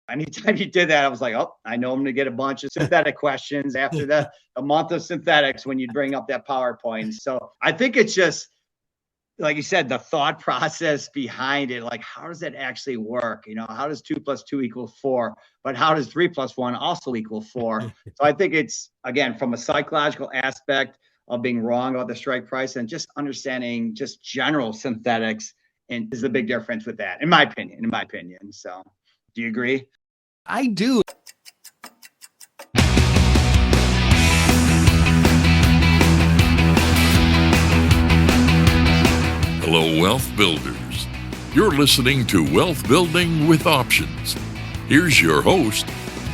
Anytime you did that, I was like, oh, I know I'm going to get a bunch of synthetic questions after a month of synthetics when you bring up that PowerPoint. So I think it's just, like you said, the thought process behind it, like how does that actually work? How does 2 + 2 = 4? But how does 3 + 1 also equal 4? So I think it's, again, from a psychological aspect of being wrong about the strike price and just understanding just general synthetics and is the big difference with that, in my opinion. So do you agree? I do. Hello, Wealth Builders. You're listening to Wealth Building with Options. Here's your host,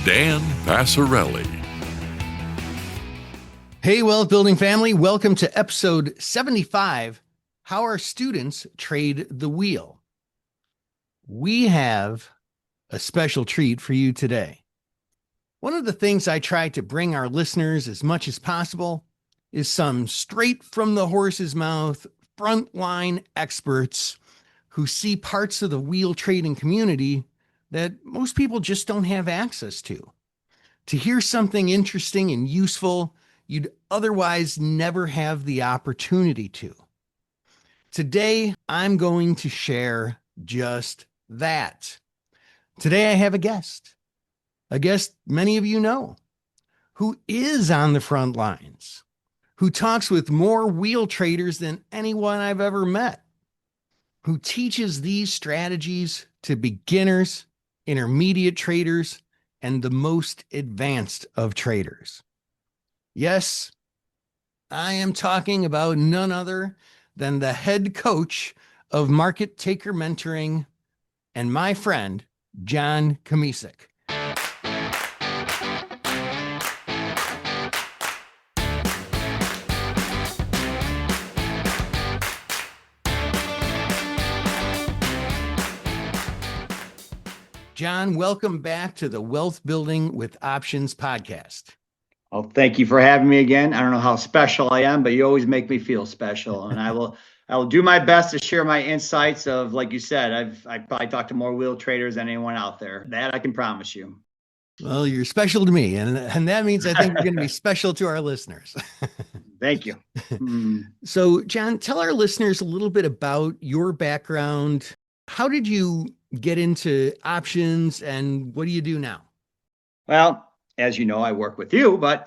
Dan Passarelli. Hey, Wealth Building family. Welcome to episode 75, How Our Students Trade the Wheel. We have a special treat for you today. One of the things I try to bring our listeners as much as possible is some straight from the horse's mouth frontline experts who see parts of the wheel trading community that most people just don't have access to hear something interesting and useful you'd otherwise never have the opportunity to. Today, I'm going to share just that. Today, I have a guest many of you know, who is on the front lines, who talks with more wheel traders than anyone I've ever met, who teaches these strategies to beginners, intermediate traders, and the most advanced of traders. Yes, I am talking about none other than the head coach of Market Taker Mentoring and my friend, John Kmiecik. John, welcome back to the Wealth Building with Options podcast. Well, thank you for having me again. I don't know how special I am, but you always make me feel special. And I will do my best to share my insights of, like you said, I probably talked to more wheel traders than anyone out there. That I can promise you. Well, you're special to me. And that means I think you're going to be special to our listeners. Thank you. So, John, tell our listeners a little bit about your background. How did you get into options and what do you do now? Well, as you know, I work with you, but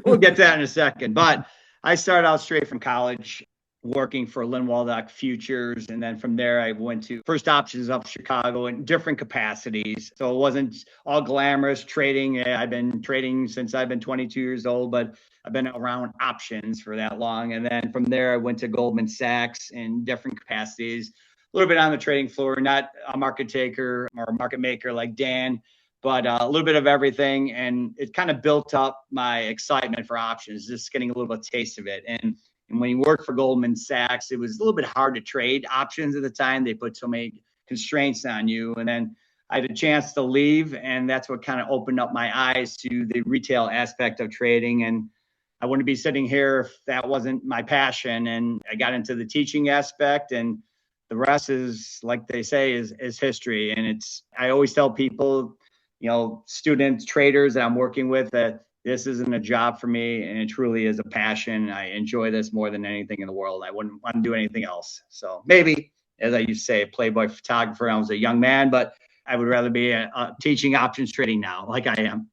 we'll get to that in a second. But I started out straight from college working for Linwaldock Futures. And then from there, I went to First Options up Chicago in different capacities. So it wasn't all glamorous trading. I've been trading since I've been 22 years old, but I've been around options for that long. And then from there, I went to Goldman Sachs in different capacities, a little bit on the trading floor, not a market taker or a market maker like Dan, but a little bit of everything. And it kind of built up my excitement for options, just getting a little bit of taste of it. And when you work for Goldman Sachs, it was a little bit hard to trade options at the time. They put so many constraints on you. And then I had a chance to leave, and that's what kind of opened up my eyes to the retail aspect of trading. And I wouldn't be sitting here if that wasn't my passion. And I got into the teaching aspect, and the rest is, like they say, is history. And I always tell people, students, traders that I'm working with, that this isn't a job for me, and it truly is a passion. I enjoy this more than anything in the world. I wouldn't want to do anything else. So maybe, as I used to say, a Playboy photographer when I was a young man, but I would rather be teaching options trading now, like I am.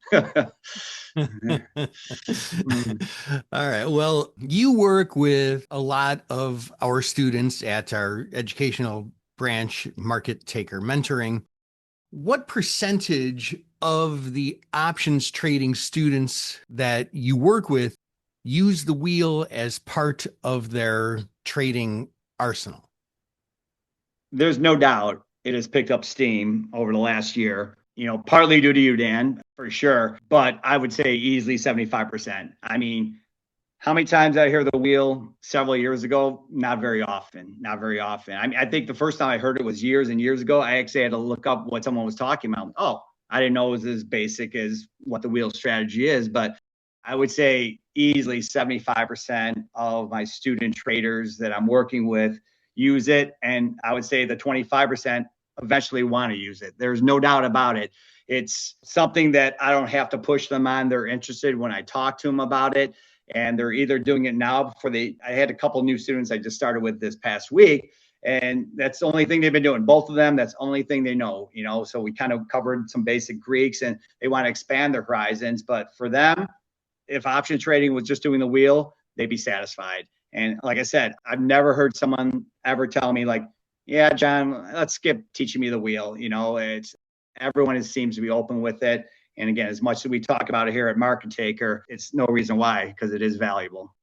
All right. Well, you work with a lot of our students at our educational branch, Market Taker Mentoring. What percentage of the options trading students that you work with use the wheel as part of their trading arsenal? There's no doubt it has picked up steam over the last year, partly due to you, Dan, for sure. But I would say easily 75%. I mean, how many times I hear the wheel several years ago? Not very often. I mean, I think the first time I heard it was years and years ago. I actually had to look up what someone was talking about. Oh, I didn't know it was as basic as what the wheel strategy is. But I would say easily 75% of my student traders that I'm working with use it. And I would say the 25% eventually want to use it. There's no doubt about it. It's something that I don't have to push them on. They're interested when I talk to them about it. And they're either doing it now I had a couple new students I just started with this past week. And that's the only thing they've been doing. Both of them, that's the only thing they know, so we kind of covered some basic Greeks and they want to expand their horizons. But for them, if option trading was just doing the wheel, they'd be satisfied. And like I said, I've never heard someone ever tell me like, yeah, John, let's skip teaching me the wheel. It's everyone seems to be open with it. And again, as much as we talk about it here at Market Taker, it's no reason why, because it is valuable.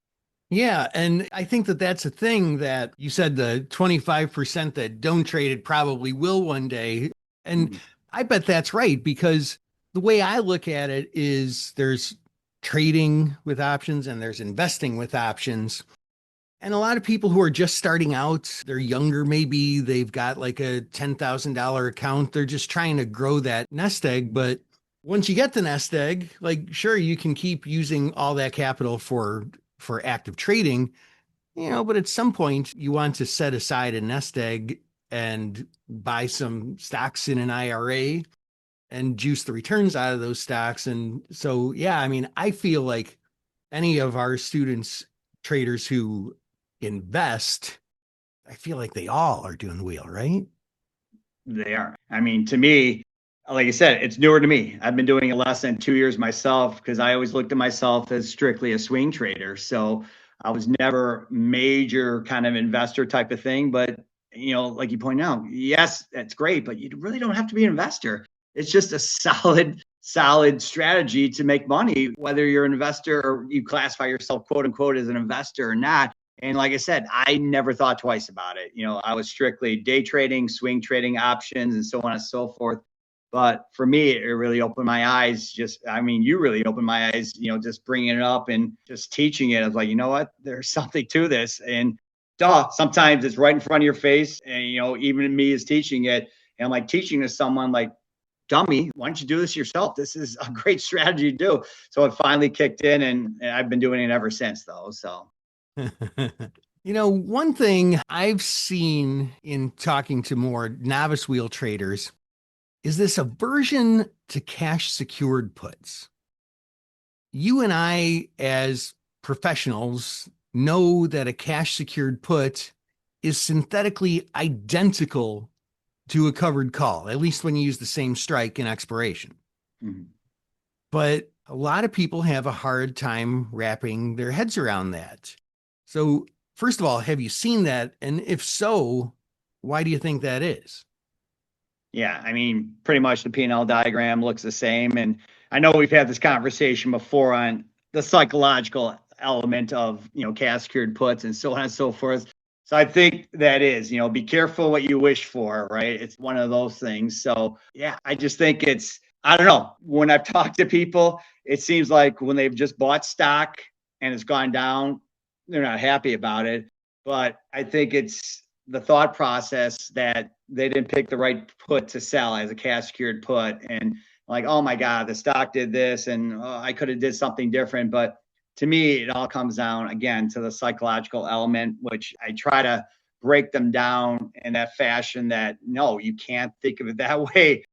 Yeah. And I think that that's a thing that you said the 25% that don't trade it probably will one day. And I bet that's right, because the way I look at it is there's trading with options and there's investing with options. And a lot of people who are just starting out, they're younger, maybe they've got like a $10,000 account. They're just trying to grow that nest egg. But once you get the nest egg, like, sure, you can keep using all that capital for active trading, but at some point you want to set aside a nest egg and buy some stocks in an IRA and juice the returns out of those stocks. And so, yeah, I mean, I feel like any of our students, traders who invest, I feel like they all are doing the wheel, right? They are. I mean, to me, like I said, it's newer to me. I've been doing it less than 2 years myself because I always looked at myself as strictly a swing trader. So I was never major kind of investor type of thing. But, like you point out, yes, that's great, but you really don't have to be an investor. It's just a solid strategy to make money, whether you're an investor or you classify yourself, quote unquote, as an investor or not. And like I said, I never thought twice about it. I was strictly day trading, swing trading, options, and so on and so forth. But for me, it really opened my eyes. You really opened my eyes, just bringing it up and just teaching it. I was like, you know what? There's something to this. And sometimes it's right in front of your face. And, even me is teaching it. And I'm like teaching to someone like, dummy, why don't you do this yourself? This is a great strategy to do. So it finally kicked in and I've been doing it ever since though. So. One thing I've seen in talking to more novice wheel traders is this aversion to cash secured puts. You and I, as professionals, know that a cash secured put is synthetically identical to a covered call, at least when you use the same strike in expiration. Mm-hmm. But a lot of people have a hard time wrapping their heads around that. So first of all, have you seen that? And if so, why do you think that is? Yeah, I mean, pretty much the P&L diagram looks the same. And I know we've had this conversation before on the psychological element of, cash secured puts and so on and so forth. So I think that is, be careful what you wish for, right? It's one of those things. So yeah, I just think I don't know. When I've talked to people, it seems like when they've just bought stock and it's gone down, they're not happy about it. But I think it's the thought process that they didn't pick the right put to sell as a cash secured put. And like, oh my God, the stock did this and I could have did something different. But to me, it all comes down again to the psychological element, which I try to break them down in that fashion that no, you can't think of it that way.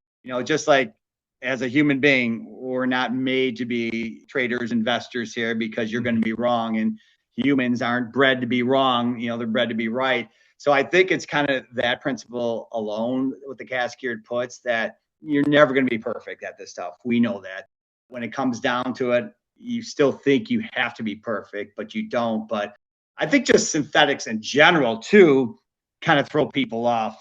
Just like as a human being, we're not made to be traders, investors here because you're going to be wrong. And humans aren't bred to be wrong. They're bred to be right. So I think it's kind of that principle alone with the cash secured puts that you're never going to be perfect at this stuff. We know that. When it comes down to it, you still think you have to be perfect, but you don't. But I think just synthetics in general too kind of throw people off.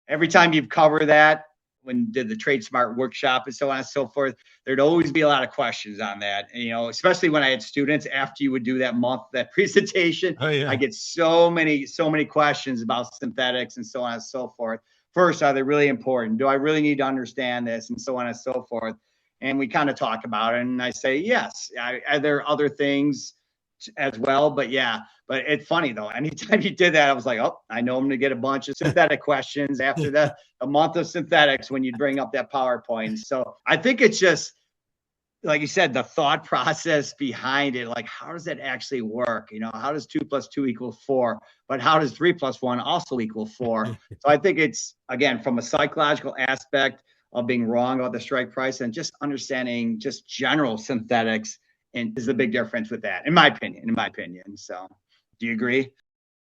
Every time you've covered that, when did the Trade Smart workshop and so on and so forth, there'd always be a lot of questions on that. And, especially when I had students after you would do that presentation, oh, yeah. I get so many questions about synthetics and so on and so forth. First, are they really important? Do I really need to understand this? And so on and so forth. And we kind of talk about it. And I say, yes, are there other things as well? But yeah, but it's funny though. Anytime you did that, I was like, oh, I know I'm going to get a bunch of synthetic questions after a month of synthetics when you bring up that PowerPoint. So I think it's just like you said, the thought process behind it, like how does that actually work? How does 2 + 2 = 4? But how does 3 + 1 also equal 4? So I think it's, again, from a psychological aspect of being wrong about the strike price and just understanding just general synthetics, and is a big difference with that, in my opinion. So do you agree?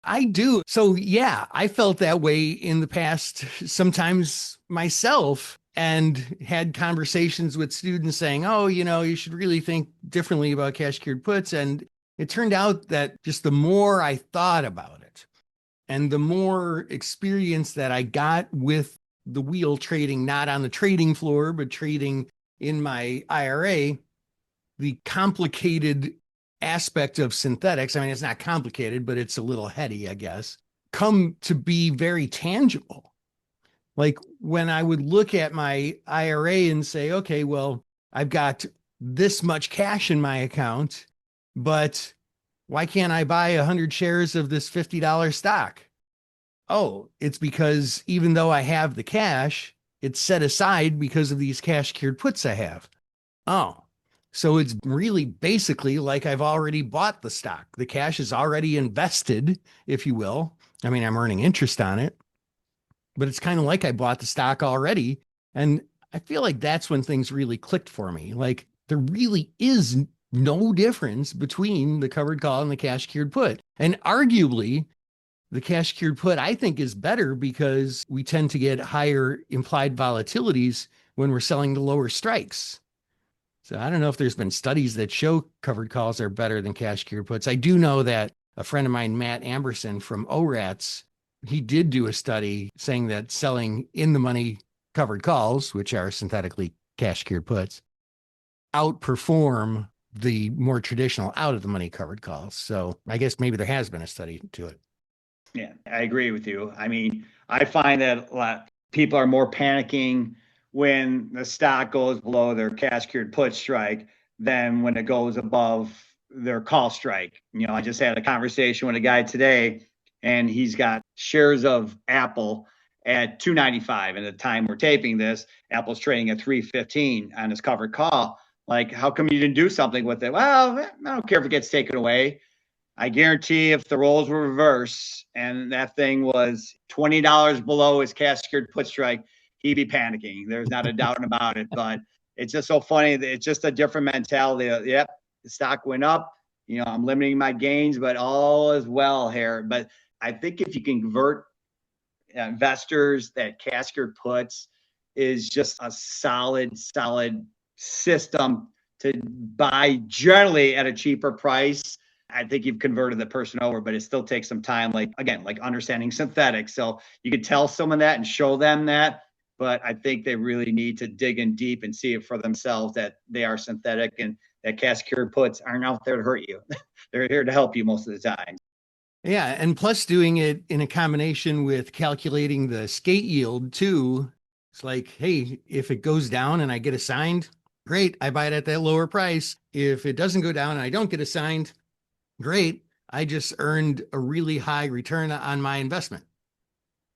I do. So yeah, I felt that way in the past, sometimes myself, and had conversations with students saying, oh, you should really think differently about cash secured puts. And it turned out that just the more I thought about it and the more experience that I got with the wheel trading, not on the trading floor, but trading in my IRA, the complicated aspect of synthetics, I mean, it's not complicated, but it's a little heady, I guess, come to be very tangible. Like when I would look at my IRA and say, okay, well, I've got this much cash in my account, but why can't I buy 100 shares of this $50 stock? Oh, it's because even though I have the cash, it's set aside because of these cash secured puts I have. Oh, so it's really basically like I've already bought the stock. The cash is already invested, if you will. I mean, I'm earning interest on it, but it's kind of like I bought the stock already. And I feel like that's when things really clicked for me. Like there really is no difference between the covered call and the cash secured put. And arguably, the cash secured put, I think, is better because we tend to get higher implied volatilities when we're selling the lower strikes. So I don't know if there's been studies that show covered calls are better than cash secured puts. I do know that a friend of mine, Matt Amberson from ORATS, he did do a study saying that selling in the money covered calls, which are synthetically cash secured puts, outperform the more traditional out of the money covered calls. So I guess maybe there has been a study to it. Yeah, I agree with you. I mean, I find that a lot people are more panicking when the stock goes below their cash secured put strike than when it goes above their call strike. I just had a conversation with a guy today, and he's got shares of Apple at 295. And at the time we're taping this, Apple's trading at 315 on his covered call. Like, how come you didn't do something with it? Well, I don't care if it gets taken away. I guarantee if the roles were reversed and that thing was $20 below his cash secured put strike, he'd be panicking. There's not a doubt about it. But it's just so funny that it's just a different mentality. Yep, the stock went up. I'm limiting my gains, but all is well here. But I think if you can convert investors, that cash secured puts is just a solid system to buy generally at a cheaper price. I think you've converted the person over, but it still takes some time. Like, again, like understanding synthetics. So you could tell someone that and show them that, but I think they really need to dig in deep and see it for themselves that they are synthetic and that cash secured puts aren't out there to hurt you. They're here to help you most of the time. Yeah. And plus doing it in a combination with calculating the skate yield too. It's like, hey, if it goes down and I get assigned, great. I buy it at that lower price. If it doesn't go down and I don't get assigned, great. I just earned a really high return on my investment.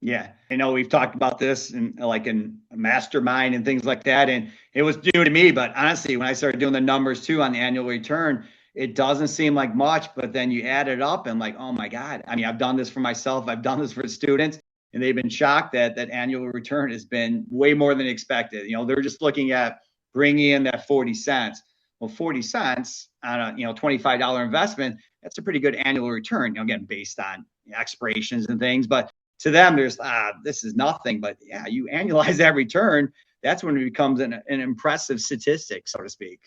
Yeah. I know we've talked about this and like in a mastermind and things like that. And it was new to me, but honestly, when I started doing the numbers too on the annual return, it doesn't seem like much, but then you add it up and like, oh my God. I mean, I've done this for myself. I've done this for students, and they've been shocked that that annual return has been way more than expected. They're just looking at bringing in that 40 cents. Well, 40 cents on a, $25 investment, that's a pretty good annual return, again, based on expirations and things. But to them, there's this is nothing. But yeah, you annualize that return, that's when it becomes an impressive statistic, so to speak.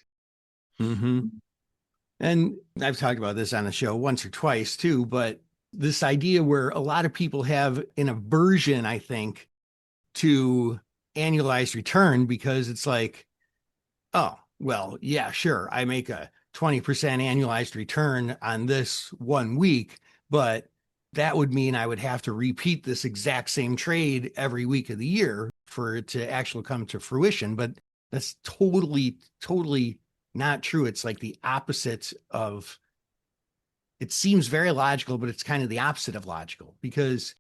Mm-hmm. And I've talked about this on the show once or twice too, but this idea where a lot of people have an aversion, I think, to annualized return because it's like, oh, well, yeah, sure. I make a 20% annualized return on this 1 week, but that would mean I would have to repeat this exact same trade every week of the year for it to actually come to fruition. But that's totally not true. It's like the opposite of, it seems very logical, but it's kind of the opposite of logical, because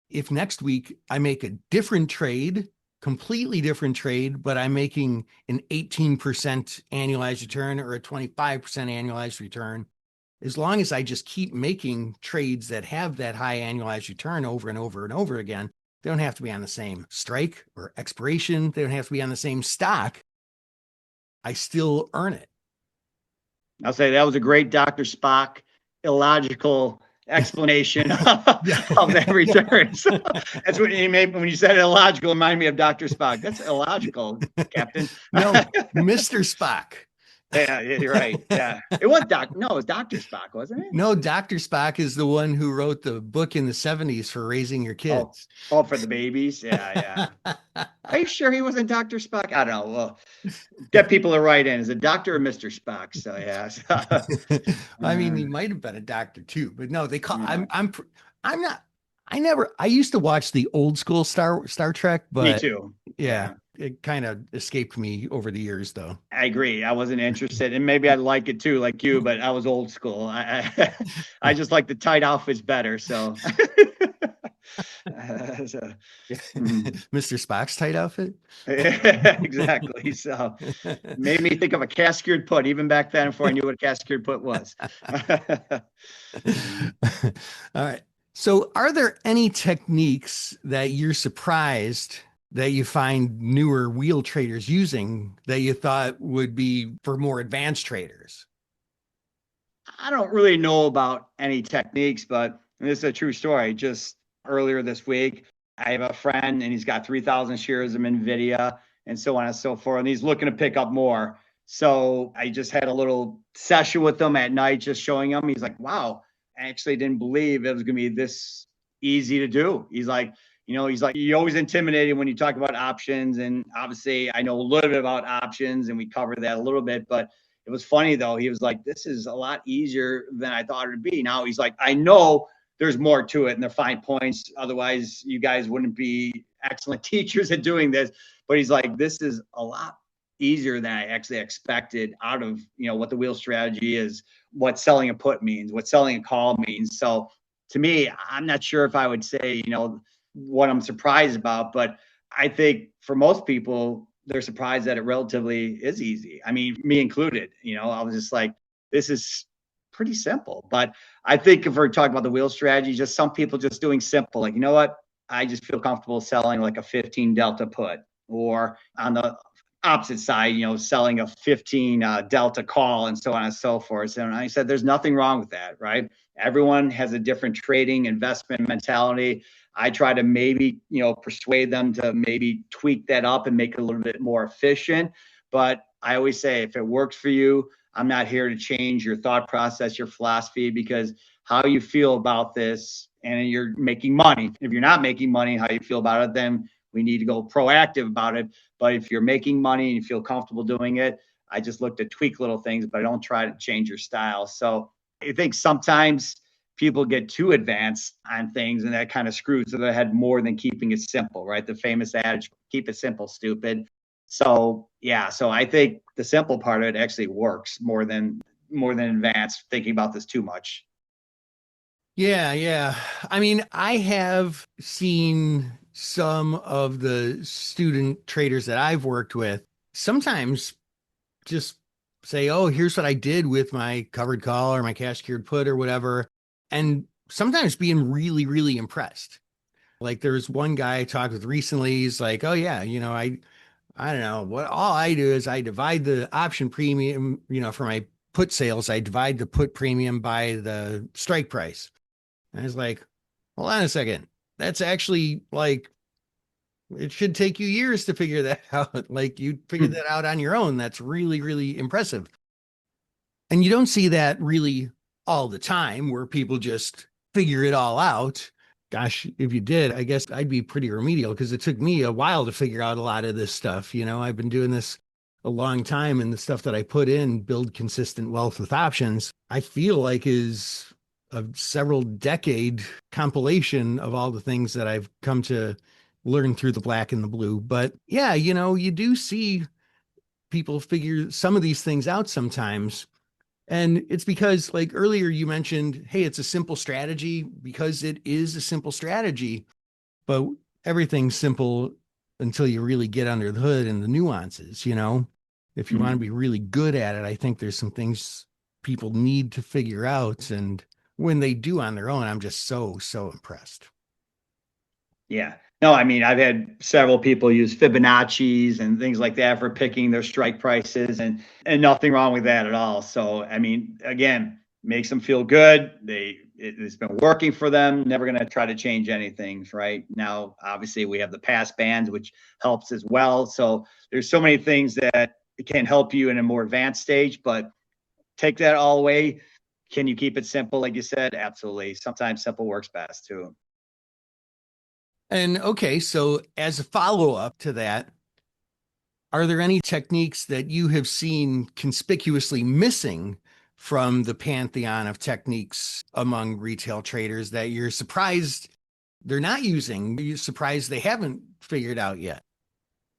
if next week I make a different trade completely different trade, but I'm making an 18% annualized return or a 25% annualized return. As long as I just keep making trades that have that high annualized return over and over and over again, they don't have to be on the same strike or expiration. They don't have to be on the same stock. I still earn it. I'll say that was a great Dr. Spock illogical explanation of that return. So that's what you made when you said illogical. Reminded me of Dr. Spock. That's illogical, Captain. No, Mr. Spock. Yeah, you're right. Yeah, it was it was Dr. Spock, wasn't it? No, Dr. Spock is the one who wrote the book in the 70s for raising your kids. Oh, for the babies. Yeah. Are you sure he wasn't Dr. Spock? I don't know. Well, get people to write in. Is it Dr. or Mr. Spock? So yeah. I mean, he might have been a doctor too, but no, they call. I'm not. I used to watch the old school Star Trek, but me too. Yeah, it kind of escaped me over the years, though. I agree. I wasn't interested, and maybe I'd like it too, like you. But I was old school. I just like the tight outfits better. So, Mr. Spock's tight outfit. Exactly. So, made me think of a cast-cured put, even back then, before I knew what a cast-cured put was. All right. So, are there any techniques that you're surprised that you find newer wheel traders using that you thought would be for more advanced traders? I don't really know about any techniques, but this is a true story. Just earlier this week, I have a friend and he's got 3,000 shares of NVIDIA and so on and so forth. And he's looking to pick up more. So I just had a little session with him at night, just showing him. He's like, wow, I actually didn't believe it was going to be this easy to do. He's like, you're always intimidated when you talk about options. And obviously I know a little bit about options and we covered that a little bit, but it was funny though. He was like, this is a lot easier than I thought it would be. Now he's like, I know there's more to it and they're fine points. Otherwise you guys wouldn't be excellent teachers at doing this. But he's like, this is a lot easier than I actually expected out of, what the wheel strategy is, what selling a put means, what selling a call means. So to me, I'm not sure if I would say, what I'm surprised about, but I think for most people, they're surprised that it relatively is easy. I mean, me included, I was just like, this is pretty simple. But I think if we're talking about the wheel strategy, just some people just doing simple, like, you know what, I just feel comfortable selling like a 15 delta put, or on the opposite side, selling a 15 delta call and so on and so forth. And I said, there's nothing wrong with that, right? Everyone has a different trading investment mentality. I try to maybe, persuade them to maybe tweak that up and make it a little bit more efficient. But I always say, if it works for you, I'm not here to change your thought process, your philosophy, because how you feel about this and you're making money. If you're not making money, how you feel about it, then we need to go proactive about it. But if you're making money and you feel comfortable doing it, I just look to tweak little things, but I don't try to change your style. So I think sometimes people get too advanced on things and that kind of screws to their head more than keeping it simple, right? The famous adage, keep it simple, stupid. So yeah, so I think the simple part of it actually works more than advanced thinking about this too much. Yeah. I mean, I have seen some of the student traders that I've worked with sometimes just say, oh, here's what I did with my covered call or my cash secured put or whatever. And sometimes being really, really impressed. Like there's one guy I talked with recently. He's like, oh yeah, I don't know what all I do is I divide the option premium, for my put sales, I divide the put premium by the strike price. And I was like, hold on a second. That's actually like, it should take you years to figure that out. Like you figured that out on your own. That's really, really impressive. And you don't see that really all the time where people just figure it all out. Gosh, if you did, I guess I'd be pretty remedial because it took me a while to figure out a lot of this stuff. I've been doing this a long time, and the stuff that I put in, build consistent wealth with options, I feel like is a several decade compilation of all the things that I've come to learn through the black and the blue. But yeah, you do see people figure some of these things out sometimes. And it's because, like earlier you mentioned, hey, it's a simple strategy because it is a simple strategy, but everything simple until you really get under the hood and the nuances, you know. If you want to be really good at it, I think there's some things people need to figure out. And when they do on their own, I'm just so impressed. Yeah. No, I mean, I've had several people use Fibonacci's and things like that for picking their strike prices, and nothing wrong with that at all. So, I mean, again, makes them feel good. It's been working for them. Never going to try to change anything. Right now, obviously, we have the pass bands, which helps as well. So there's so many things that can help you in a more advanced stage, but take that all away. Can you keep it simple, like you said? Absolutely. Sometimes simple works best too. And okay, so as a follow-up to that, are there any techniques that you have seen conspicuously missing from the pantheon of techniques among retail traders that you're surprised they're not using? You're surprised they haven't figured out yet?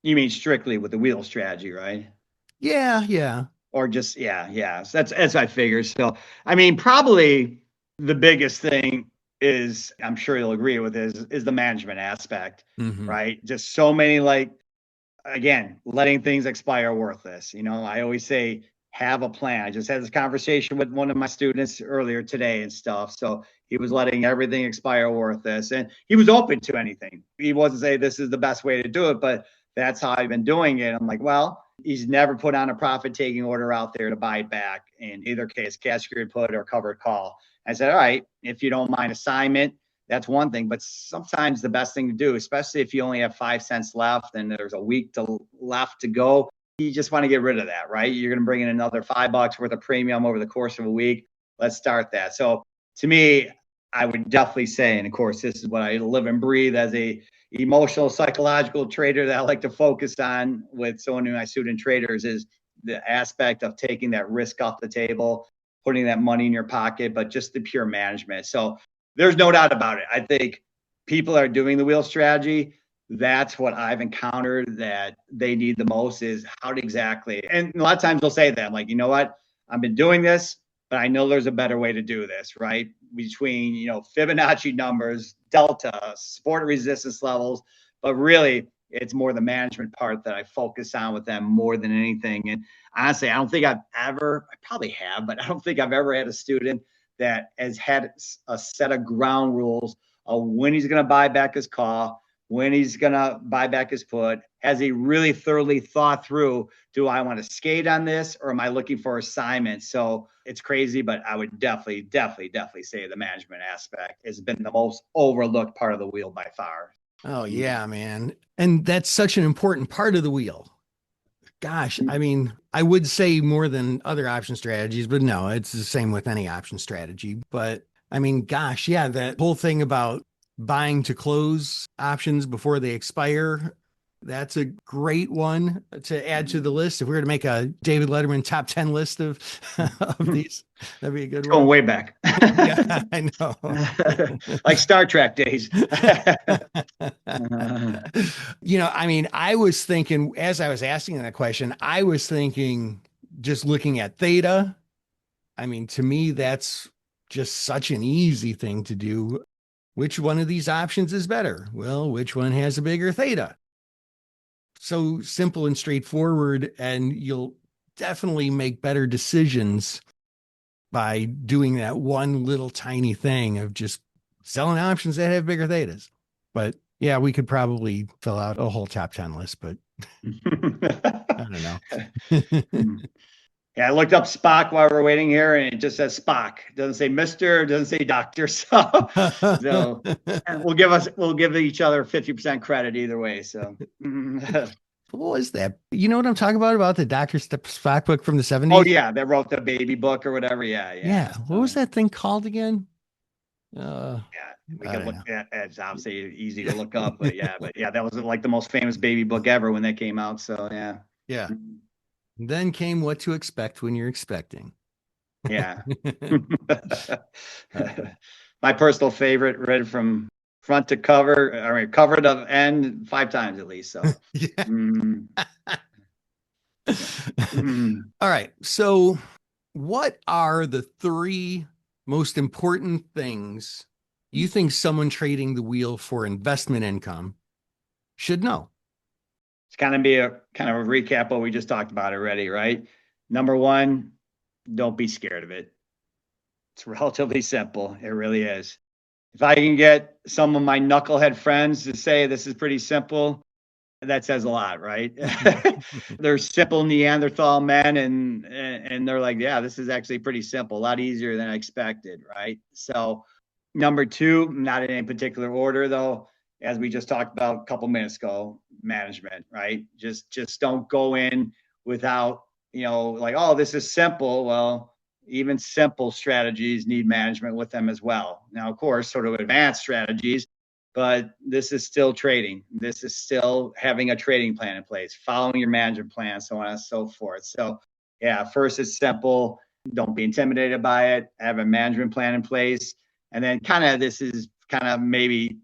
You mean strictly with the wheel strategy, right? Yeah. Or just yeah. So that's I figured. So I mean, probably the biggest thing is, I'm sure you'll agree with, is the management aspect, right? Just so many, like, again, letting things expire worthless. You know, I always say have a plan. I just had this conversation with one of my students earlier today and stuff. So he was letting everything expire worthless, and he was open to anything. He wasn't saying this is the best way to do it, but that's how I've been doing it. I'm like, well, he's never put on a profit taking order out there to buy it back, in either case, cash secured put or covered call. I said, all right, if you don't mind assignment, that's one thing. But sometimes the best thing to do, especially if you only have 5 cents left and there's a week left to go, you just want to get rid of that, right? You're going to bring in another $5 worth of premium over the course of a week. Let's start that. So to me, I would definitely say, and of course, this is what I live and breathe as a emotional, psychological trader that I like to focus on with so many of my student traders, is the aspect of taking that risk off the table, putting that money in your pocket, but just the pure management. So there's no doubt about it. I think people are doing the wheel strategy. That's what I've encountered that they need the most, is how to exactly. And a lot of times they'll say that, I'm like, you know what? I've been doing this, but I know there's a better way to do this, right? Between, Fibonacci numbers, delta, support and resistance levels. But really, it's more the management part that I focus on with them more than anything. And honestly, I probably have, but I don't think I've ever had a student that has had a set of ground rules of when he's going to buy back his call, when he's going to buy back his put. Has he really thoroughly thought through, do I want to skate on this, or am I looking for assignments? So it's crazy, but I would definitely say the management aspect has been the most overlooked part of the wheel by far. Oh yeah, man. And that's such an important part of the wheel. Gosh, I mean, I would say more than other option strategies, but no, it's the same with any option strategy. But I mean, gosh, yeah, that whole thing about buying to close options before they expire, that's a great one to add to the list. If we were to make a David Letterman top 10 list of these, that'd be a good one. Going way back. Yeah, I know. Like Star Trek days. I mean, I was thinking, as I was asking that question, I was thinking just looking at theta. I mean, to me, that's just such an easy thing to do. Which one of these options is better? Well, which one has a bigger theta? So simple and straightforward, and you'll definitely make better decisions by doing that one little tiny thing of just selling options that have bigger thetas. But yeah, we could probably fill out a whole top 10 list, but I don't know. Yeah, I looked up Spock while we're waiting here, and it just says Spock. It doesn't say Mr., it doesn't say Doctor. So we'll give each other 50% credit either way. So what was that? You know what I'm talking about the Dr. Spock book from the 70s? Oh yeah, that wrote the baby book or whatever. Yeah. What was that thing called again? Yeah, we can look at it. It's obviously easy to look up, but that was like the most famous baby book ever when that came out. So yeah. Then came What to Expect When You're Expecting. Yeah. My personal favorite, read from front to cover, cover to end 5 times at least. So yeah. All right. So what are the 3 most important things you think someone trading the wheel for investment income should know? It's kind of be a kind of a recap of what we just talked about already, right? Number one, don't be scared of it. It's relatively simple. It really is. If I can get some of my knucklehead friends to say this is pretty simple, that says a lot, right? They're simple Neanderthal men, and they're like, yeah, this is actually pretty simple, a lot easier than I expected, right? So, number two, not in any particular order though, as we just talked about a couple minutes ago, management, right? Just don't go in without, like, oh, this is simple. Well, even simple strategies need management with them as well. Now, of course, sort of advanced strategies, but this is still trading. This is still having a trading plan in place, following your management plan, so on and so forth. So, yeah, first it's simple. Don't be intimidated by it. Have a management plan in place. And then this is kind of maybe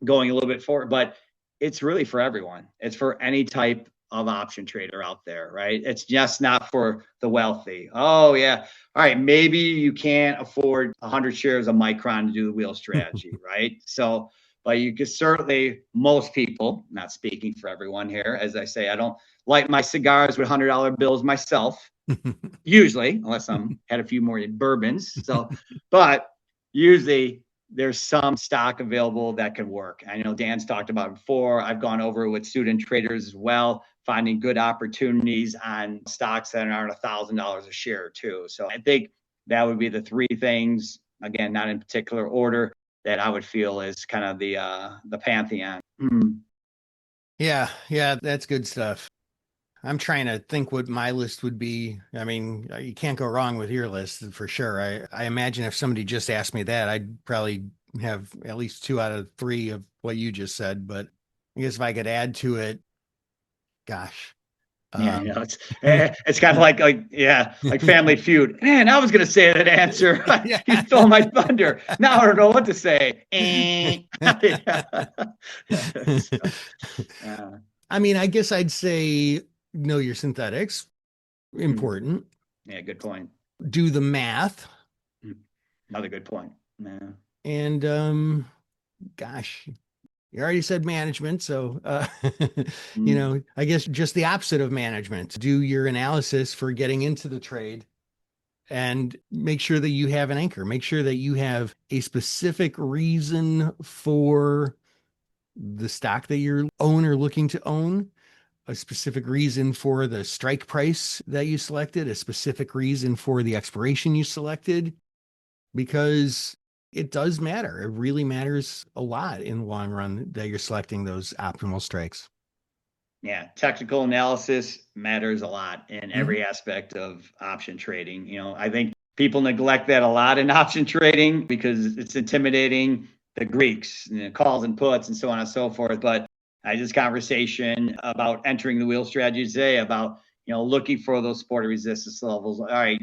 going a little bit forward, but it's really for everyone. It's for any type of option trader out there, right? It's just not for the wealthy. Oh, yeah. All right. Maybe you can't afford 100 shares of Micron to do the wheel strategy, right? So, but you could certainly, most people, not speaking for everyone here, as I say, I don't light my cigars with $100 bills myself, usually, unless I'm had a few more bourbons. So, but usually there's some stock available that could work. I know Dan's talked about it before. I've gone over with student traders as well, finding good opportunities on stocks that aren't $1,000 a share too. So I think that would be the three things, again, not in particular order, that I would feel is kind of the pantheon. Yeah, that's good stuff. I'm trying to think what my list would be. I mean, you can't go wrong with your list for sure. I imagine if somebody just asked me that, I'd probably have at least 2 out of 3 of what you just said. But I guess if I could add to it, gosh. Yeah, it's kind of like Family Feud. Man, I was gonna say that answer. You stole my thunder. Now I don't know what to say. I mean, I guess I'd say know your synthetics. Important. Yeah, good point. Do the math. Another good point. Yeah. And gosh, you already said management, so I guess just the opposite of management. Do your analysis for getting into the trade and make sure that you have an anchor. Make sure that you have a specific reason for the stock that you're own or looking to own, a specific reason for the strike price that you selected, a specific reason for the expiration you selected, because it does matter. It really matters a lot in the long run that you're selecting those optimal strikes. Yeah, technical analysis matters a lot in every aspect of option trading. I think people neglect that a lot in option trading because it's intimidating. The Greeks, calls and puts, and so on and so forth. But I just conversation about entering the wheel strategy today about looking for those support resistance levels. All right,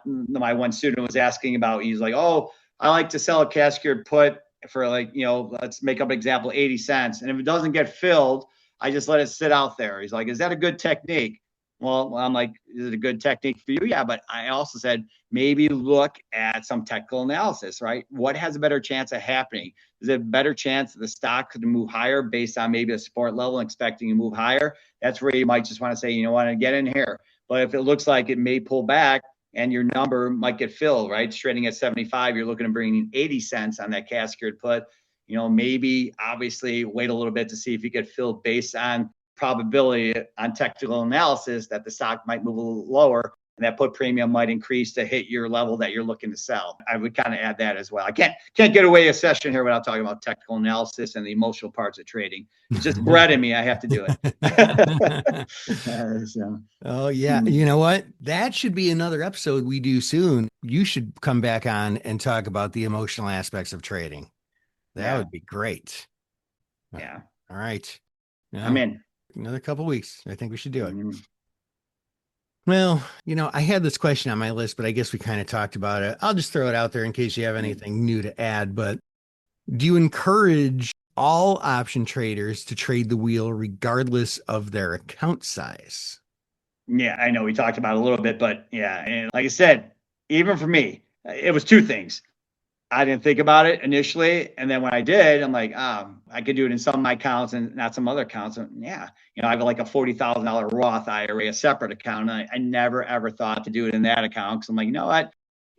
my one student was asking about. He's like, oh, I like to sell a cash secured put for let's make up an example, 80 cents, and if it doesn't get filled, I just let it sit out there. He's like, is that a good technique? Well, I'm like, is it a good technique for you? Yeah, but I also said maybe look at some technical analysis, right? What has a better chance of happening? Is it a better chance that the stock could move higher based on maybe a support level, expecting to move higher? That's where you might just want to say, want to get in here. But if it looks like it may pull back and your number might get filled, right? It's trading at 75, you're looking to bring in 80 cents on that cash secured put. Maybe obviously wait a little bit to see if you get filled based on probability on technical analysis that the stock might move a little lower and that put premium might increase to hit your level that you're looking to sell. I would kind of add that as well. I can't get away a session here without talking about technical analysis and the emotional parts of trading. It's just bred in me. I have to do it. Oh yeah. You know what? That should be another episode we do soon. You should come back on and talk about the emotional aspects of trading. That would be great. Yeah. All right. I'm in. Another couple weeks. I think we should do it. Well, I had this question on my list, but I guess we kind of talked about it. I'll just throw it out there in case you have anything new to add. But do you encourage all option traders to trade the wheel regardless of their account size? Yeah, I know we talked about it a little bit, but yeah. And like I said, even for me, it was two things. I didn't think about it initially. And then when I did, I'm like, I could do it in some of my accounts and not some other accounts. And yeah, I have like a $40,000 Roth IRA, a separate account. And I never, ever thought to do it in that account. Cause I'm like, you know what?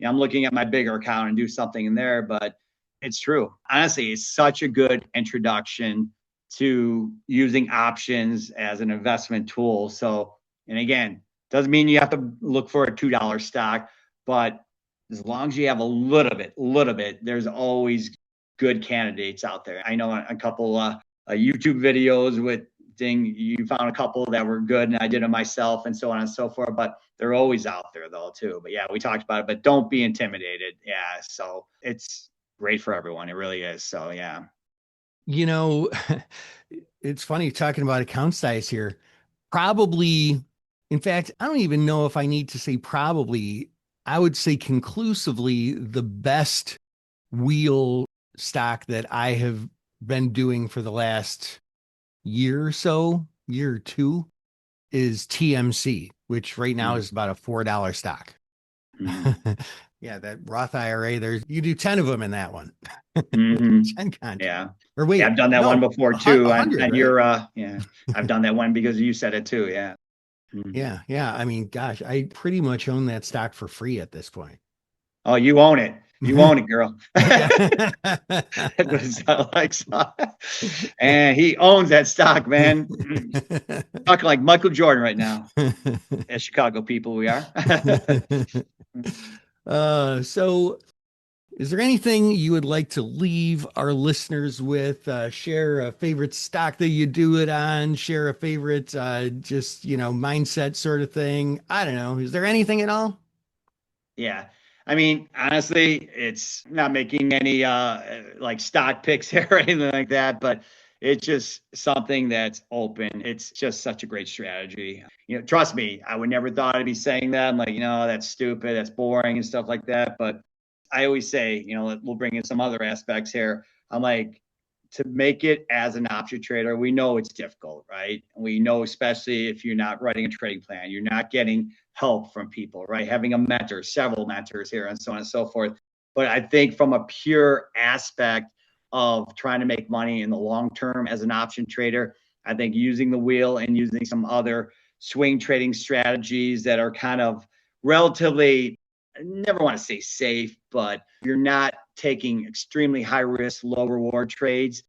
I'm looking at my bigger account and do something in there, but it's true. Honestly, it's such a good introduction to using options as an investment tool. So, and again, doesn't mean you have to look for a $2 stock, but as long as you have a little bit, there's always good candidates out there. I know a couple YouTube videos with you found a couple that were good, and I did them myself, and so on and so forth. But they're always out there though too. But yeah, we talked about it. But don't be intimidated. Yeah, so it's great for everyone. It really is. So yeah. It's funny talking about account size here. Probably, in fact, I don't even know if I need to say probably. I would say conclusively the best wheel stock that I have been doing for the last year or so, year or two, is TMC, which right now is about a $4 stock. Yeah, that Roth IRA, you do 10 of them in that one. 10 contracts. Yeah. Or wait, yeah, I've done that one before too. 100, and right? you're, I've done that one because you said it too. Yeah. Yeah. I mean, gosh, I pretty much own that stock for free at this point. Oh, you own it. You own it, girl. And he owns that stock, man. Talking like Michael Jordan right now. As Chicago people, we are. So is there anything you would like to leave our listeners with? Share a favorite stock that you do it on, share a favorite, mindset sort of thing. I don't know. Is there anything at all? Yeah. I mean, honestly, it's not making any like stock picks here or anything like that, but it's just something that's open. It's just such a great strategy. Trust me, I would never thought I'd be saying that. I'm like, that's stupid, that's boring and stuff like that. But I always say, we'll bring in some other aspects here. I'm like, to make it as an option trader, we know it's difficult, right? We know, especially if you're not writing a trading plan, you're not getting help from people, right? Having a mentor, several mentors here, and so on and so forth. But I think from a pure aspect of trying to make money in the long term as an option trader, I think using the wheel and using some other swing trading strategies that are kind of relatively, I never want to say safe, but you're not taking extremely high risk, low reward trades.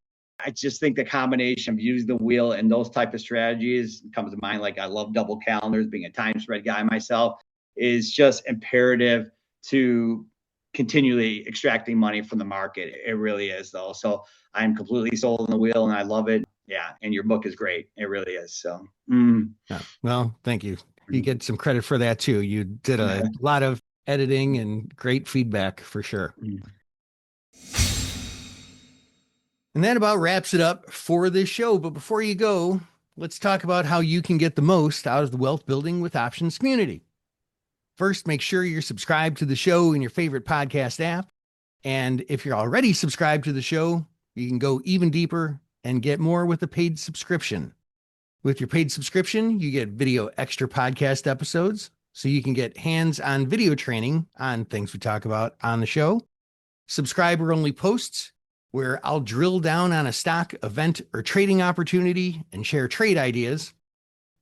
I just think the combination of using the wheel and those type of strategies comes to mind. Like I love double calendars, being a time spread guy myself, is just imperative to continually extracting money from the market. It really is though. So I'm completely sold on the wheel and I love it. Yeah. And your book is great. It really is. So, yeah. Well, thank you. You get some credit for that too. You did a lot of editing and great feedback for sure. And that about wraps it up for this show. But before you go, let's talk about how you can get the most out of the Wealth Building with Options community. First, make sure you're subscribed to the show in your favorite podcast app. And if you're already subscribed to the show, you can go even deeper and get more with a paid subscription. With your paid subscription, you get video extra podcast episodes, so you can get hands-on video training on things we talk about on the show, subscriber-only posts, where I'll drill down on a stock, event, or trading opportunity and share trade ideas.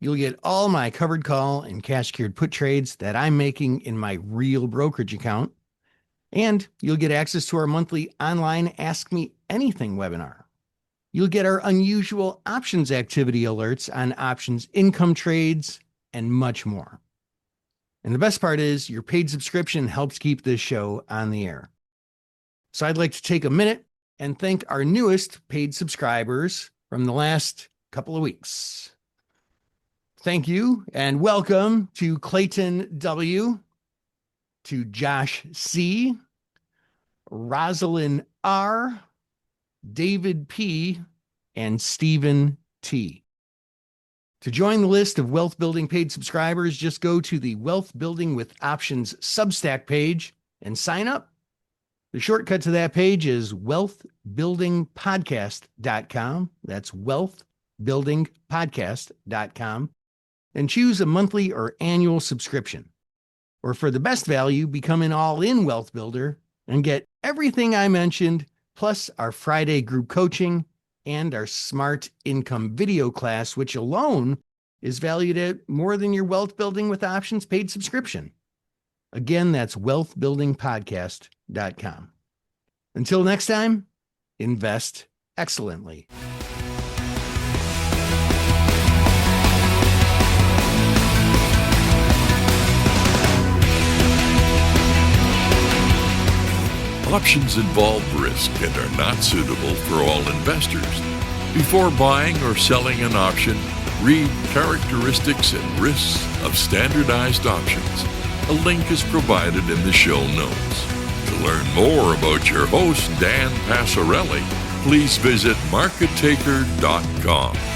You'll get all my covered call and cash-secured put trades that I'm making in my real brokerage account. And you'll get access to our monthly online Ask Me Anything webinar. You'll get our unusual options activity alerts on options income trades and much more. And the best part is your paid subscription helps keep this show on the air. So I'd like to take a minute and thank our newest paid subscribers from the last couple of weeks. Thank you and welcome to Clayton W., to Josh C., Rosalind R., David P., and Stephen T. To join the list of Wealth Building paid subscribers, just go to the Wealth Building with Options Substack page and sign up. The shortcut to that page is wealthbuildingpodcast.com. That's wealthbuildingpodcast.com. And choose a monthly or annual subscription. Or for the best value, become an all-in wealth builder and get everything I mentioned, plus our Friday group coaching and our Smart Income video class, which alone is valued at more than your Wealth Building with Options paid subscription. Again, that's wealthbuildingpodcast.com. Until next time, invest excellently. Options involve risk and are not suitable for all investors. Before buying or selling an option, read characteristics and risks of standardized options. A link is provided in the show notes. To learn more about your host, Dan Passarelli, please visit markettaker.com.